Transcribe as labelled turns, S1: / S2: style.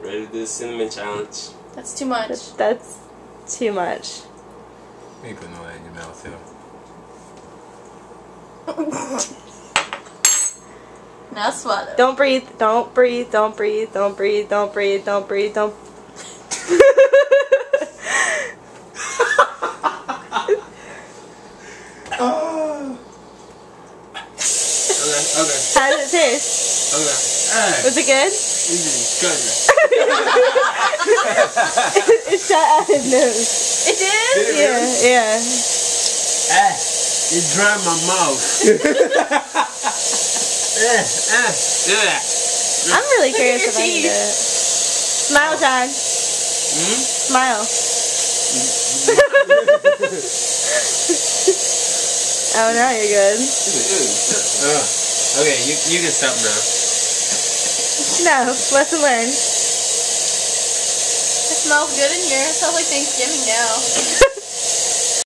S1: Ready to do the cinnamon challenge.
S2: That's too much.
S3: That's too much.
S4: You ain't putting all that in your mouth, yo.
S2: Now swallow.
S3: Don't breathe. Don't breathe. Don't breathe. Don't breathe. Don't breathe. Don't breathe. Don't.
S1: Okay.
S3: How did it taste?
S1: Okay.
S3: Was it good? It shot out his nose.
S2: It did?
S3: Yeah.
S1: It dried my mouth.
S3: I'm really
S2: Look at
S3: curious
S2: your
S3: if I can do
S2: teeth.
S3: it. Smile, John. Smile. Oh, now you're good.
S1: Okay, you can stop now.
S3: No, lesson learned.
S2: It smells good in here. It smells like Thanksgiving now.